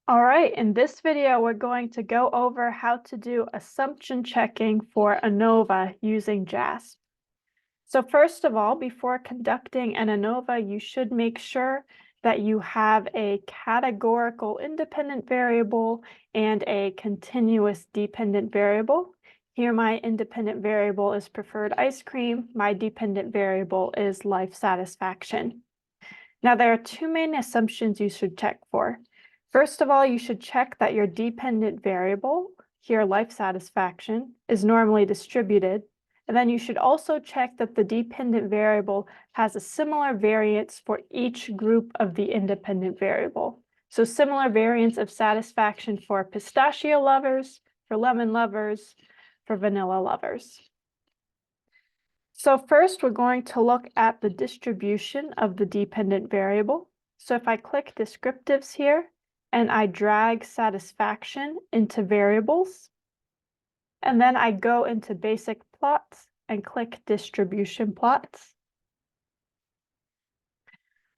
All right, in this video, we're going to go over how to do assumption checking for ANOVA using JASP. So first of all, before conducting an ANOVA, you should make sure that you have a categorical independent variable and a continuous dependent variable. Here, my independent variable is preferred ice cream. My dependent variable is life satisfaction. Now, there are two main assumptions you should check for. First of all, you should check that your dependent variable, here life satisfaction, is normally distributed. And then you should also check that the dependent variable has a similar variance for each group of the independent variable. So similar variance of satisfaction for pistachio lovers, for lemon lovers, for vanilla lovers. So first, we're going to look at the distribution of the dependent variable. So if I click descriptives here and I drag satisfaction into variables, and then I go into basic plots and click distribution plots,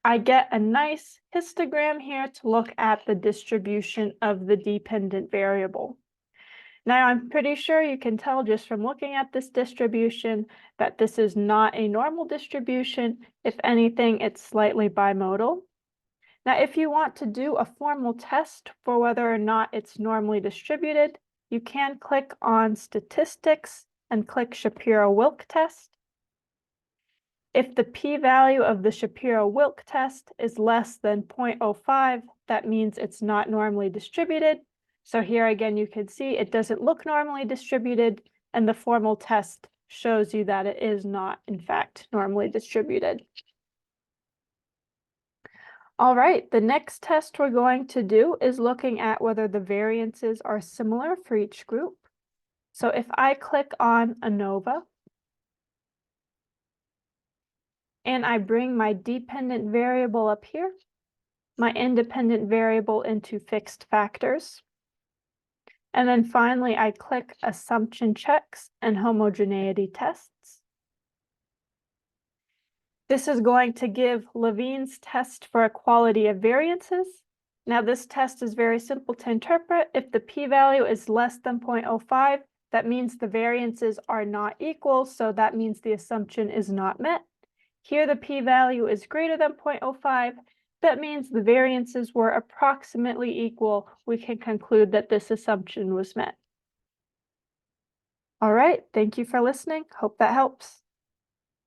I get a nice histogram here to look at the distribution of the dependent variable. Now, I'm pretty sure you can tell just from looking at this distribution that this is not a normal distribution. If anything, it's slightly bimodal. Now, if you want to do a formal test for whether or not it's normally distributed, you can click on Statistics and click Shapiro-Wilk test. If the p-value of the Shapiro-Wilk test is less than 0.05, that means it's not normally distributed. So here again, you can see it doesn't look normally distributed, and the formal test shows you that it is not, in fact, normally distributed. All right, the next test we're going to do is looking at whether the variances are similar for each group. So if I click on ANOVA, and I bring my dependent variable up here, my independent variable into fixed factors, and then finally, I click assumption checks and homogeneity tests. This is going to give Levine's test for equality of variances. Now, this test is very simple to interpret. If the p-value is less than 0.05, that means the variances are not equal, so that means the assumption is not met. Here, the p-value is greater than 0.05. That means the variances were approximately equal. We can conclude that this assumption was met. All right, thank you for listening. Hope that helps.